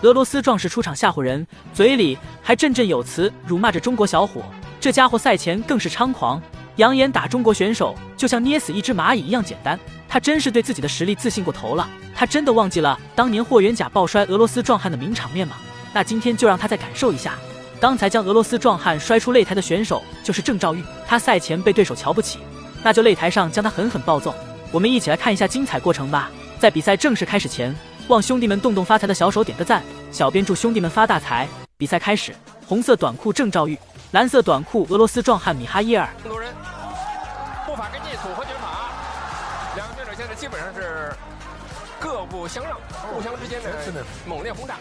俄罗斯壮士出场吓唬人，嘴里还振振有词辱骂着中国小伙。这家伙赛前更是猖狂，扬言打中国选手就像捏死一只蚂蚁一样简单。他真是对自己的实力自信过头了。他真的忘记了当年霍元甲抱摔俄罗斯壮汉的名场面吗？那今天就让他再感受一下。刚才将俄罗斯壮汉摔出擂台的选手就是郑兆玉，他赛前被对手瞧不起，那就擂台上将他狠狠暴揍。我们一起来看一下精彩过程吧。在比赛正式开始前，望兄弟们动动发财的小手点个赞，小编祝兄弟们发大财。比赛开始，红色短裤郑兆玉，蓝色短裤俄罗斯壮汉米哈耶尔。更多人步法跟进，组合拳法，两个选手现在基本上是各不相让，互相之间的猛烈轰炸。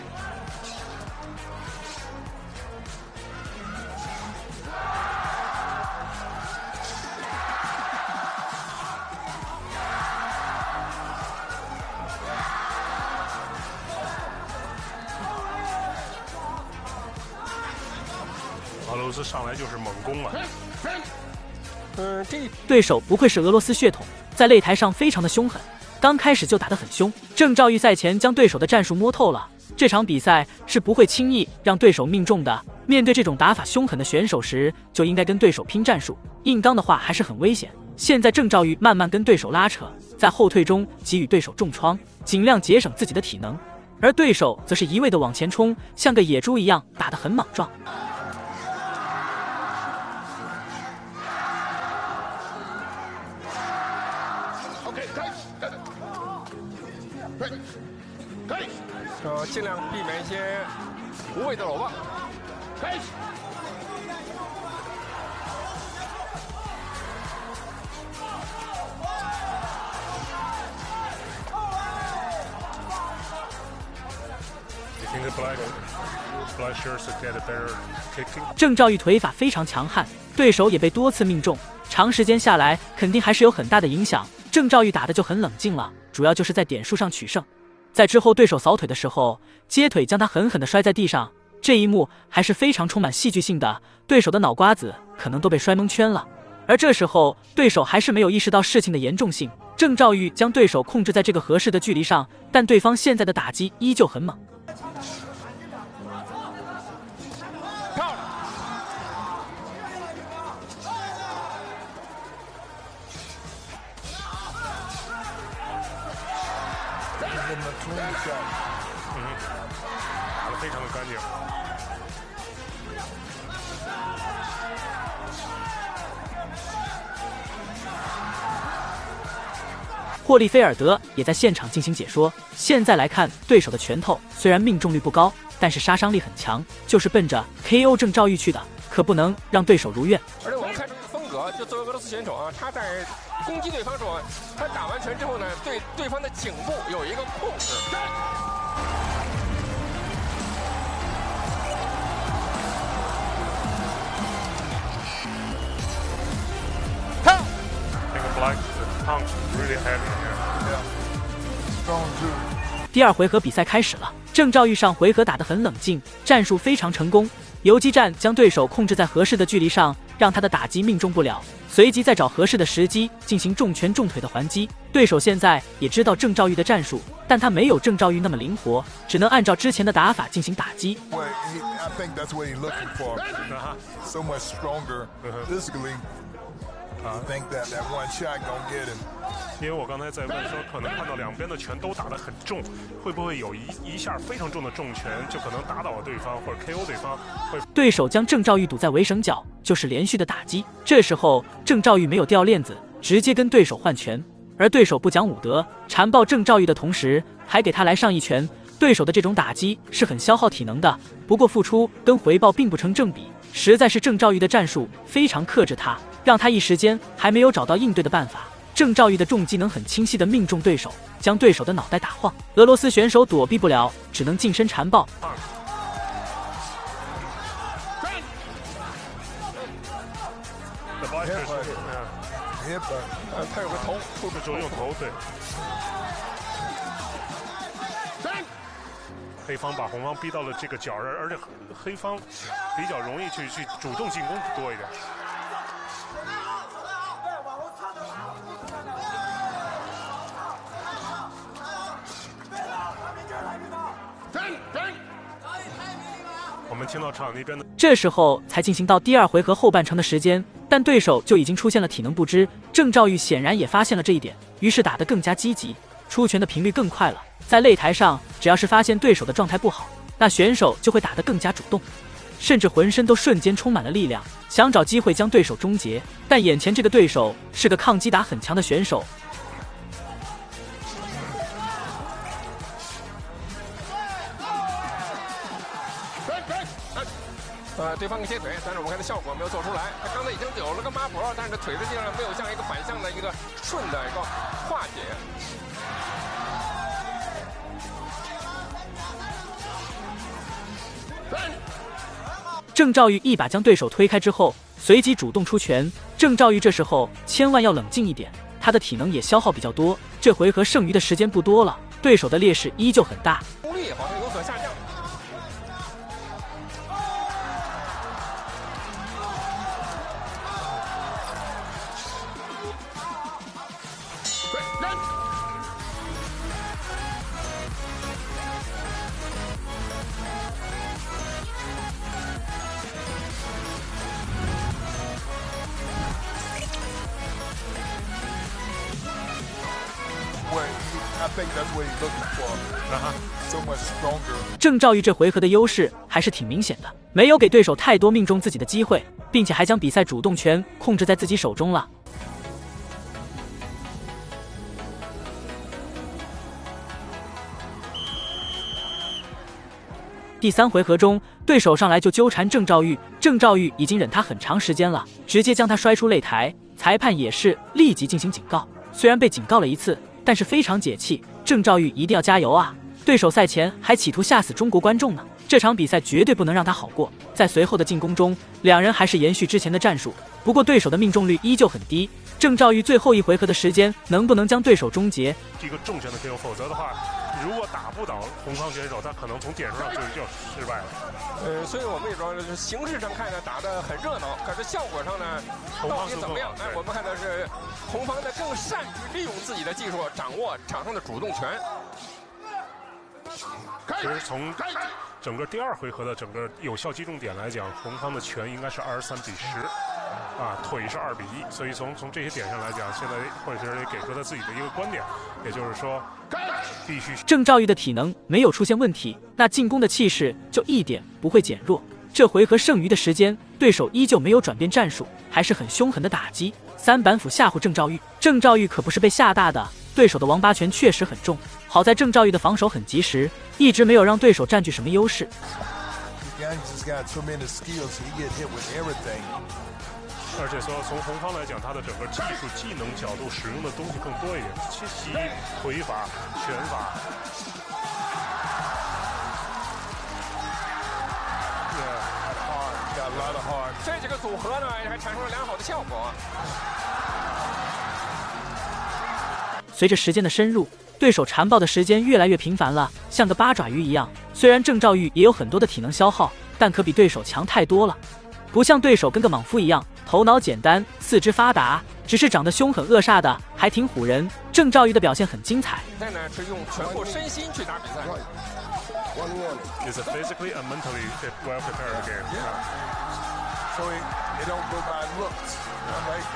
俄罗斯上来就是猛攻啊！对手不愧是俄罗斯血统，在擂台上非常的凶狠，刚开始就打得很凶。郑兆玉赛前将对手的战术摸透了，这场比赛是不会轻易让对手命中的。面对这种打法凶狠的选手时，就应该跟对手拼战术，硬刚的话还是很危险。现在郑兆玉慢慢跟对手拉扯，在后退中给予对手重创，尽量节省自己的体能，而对手则是一味的往前冲，像个野猪一样打得很莽撞。尽量避免一些无谓的搂抱。开始。郑兆玉腿法非常强悍，对手也被多次命中，长时间下来肯定还是有很大的影响。郑兆玉打的就很冷静了，主要就是在点数上取胜。在之后对手扫腿的时候，接腿将他狠狠地摔在地上，这一幕还是非常充满戏剧性的，对手的脑瓜子可能都被摔蒙圈了。而这时候对手还是没有意识到事情的严重性，郑兆玉将对手控制在这个合适的距离上，但对方现在的打击依旧很猛。打得非常的干净。霍利菲尔德也在现场进行解说。现在来看，对手的拳头虽然命中率不高，但是杀伤力很强，就是奔着 KO 郑兆玉去的，可不能让对手如愿。而且我们看这个风格，就作为俄罗斯选手啊，他在攻击对方时候，他打完拳之后呢，对对方的颈部有一个控制。第二回合比赛开始了，郑兆玉上回合打得很冷静，战术非常成功，游击战将对手控制在合适的距离上，让他的打击命中不了，随即再找合适的时机进行重拳重腿的还击。对手现在也知道郑兆玉的战术，但他没有郑兆玉那么灵活，只能按照之前的打法进行打击。因为我刚才在问说，可能看到两边的拳都打得很重，会不会有一下非常重的重拳就可能打倒了对方或者 KO 对方？对手将郑兆玉堵在围绳角，就是连续的打击。这时候郑兆玉没有掉链子，直接跟对手换拳，而对手不讲武德，缠抱郑兆玉的同时还给他来上一拳。对手的这种打击是很消耗体能的，不过付出跟回报并不成正比，实在是郑兆玉的战术非常克制他，让他一时间还没有找到应对的办法。郑兆玉的重击能很清晰地命中对手，将对手的脑袋打晃，俄罗斯选手躲避不了，只能近身缠抱。他有个头，出的时候用头，对。黑方把红方逼到了这个角儿，而且黑方比较容易去主动进攻多一点。我们听到场那边的。这时候才进行到第2回合后半程的时间，但对手就已经出现了体能不支。郑兆玉显然也发现了这一点，于是打得更加积极，出拳的频率更快了。在擂台上，只要是发现对手的状态不好，那选手就会打得更加主动，甚至浑身都瞬间充满了力量，想找机会将对手终结。但眼前这个对手是个抗击打很强的选手。对方给接腿，但是我们看这效果没有做出来。他刚才已经有了个抹脖，但是腿的地方没有像一个反向的一个顺的一个化解。郑兆玉一把将对手推开之后，随即主动出拳。郑兆玉这时候千万要冷静一点，他的体能也消耗比较多，这回合剩余的时间不多了，对手的劣势依旧很大。功力好像有所下降。郑兆玉这回合的优势还是挺明显的，没有给对手太多命中自己的机会，并且还将比赛主动权控制在自己手中了。第3回合中，对手上来就纠缠郑兆玉，郑兆玉已经忍他很长时间了，直接将他摔出擂台。裁判也是立即进行警告，虽然被警告了一次，但是非常解气。郑兆玉一定要加油啊！对手赛前还企图吓死中国观众呢，这场比赛绝对不能让他好过。在随后的进攻中，两人还是延续之前的战术，不过对手的命中率依旧很低。郑兆玉最后1回合的时间能不能将对手终结？一个重拳的 KO， 否则的话，如果打不倒红方选手，他可能从点数上就失败了。所以我们也说，就是形式上看呢打得很热闹，可是效果上呢，到底怎么样？我们看到是红方呢更善于利用自己的技术，掌握场上的主动权。其实从整个第2回合的整个有效击中点来讲，红方的拳应该是23-10。腿是2-1，所以从这些点上来讲，现在或者是也给出他自己的一个观点，也就是说，必须郑兆玉的体能没有出现问题，那进攻的气势就一点不会减弱。这回合剩余的时间，对手依旧没有转变战术，还是很凶狠的打击，3板斧吓唬郑兆玉。郑兆玉可不是被吓大的，对手的王八拳确实很重，好在郑兆玉的防守很及时，一直没有让对手占据什么优势。而且说从红方来讲，他的整个技术、技能角度使用的东西更多一点，气息、腿法、拳法。这几个组合呢，还产生了良好的效果。随着时间的深入，对手缠抱的时间越来越频繁了，像个八爪鱼一样。虽然郑兆玉也有很多的体能消耗，但可比对手强太多了。不像对手跟个莽夫一样，头脑简单，四肢发达，只是长得凶狠恶煞的，还挺唬人。郑兆玉的表现很精彩。现在呢是用全部身心去打比赛。It's a physically and mentally well prepared game. So it don't go by looks, right?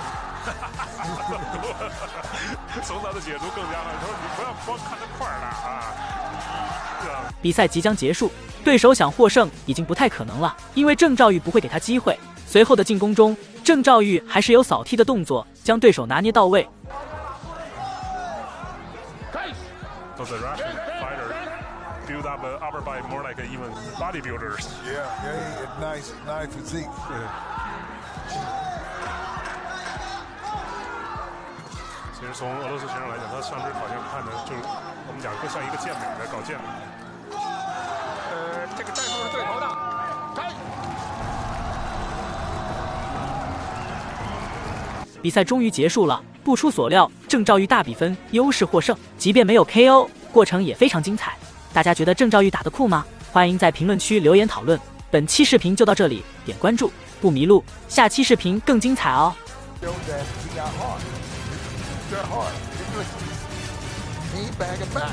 从他的解读更加了，说你不要光看他块儿大啊。比赛即将结束，对手想获胜已经不太可能了，因为郑兆玉不会给他机会。随后的进攻中，郑兆玉还是有扫踢的动作，将对手拿捏到位。So the Russian fighter build up an upper body more like even bodybuilders. Yeah, nice physique. 其实从俄罗斯选手来讲，他上肢好像看的就是我们讲更像一个健美的搞健美。这个战术是对头的。比赛终于结束了，不出所料，郑兆玉大比分优势获胜，即便没有 KO， 过程也非常精彩。大家觉得郑兆玉打得酷吗？欢迎在评论区留言讨论。本期视频就到这里，点关注不迷路，下期视频更精彩哦。They're hard. He ain't bagging back.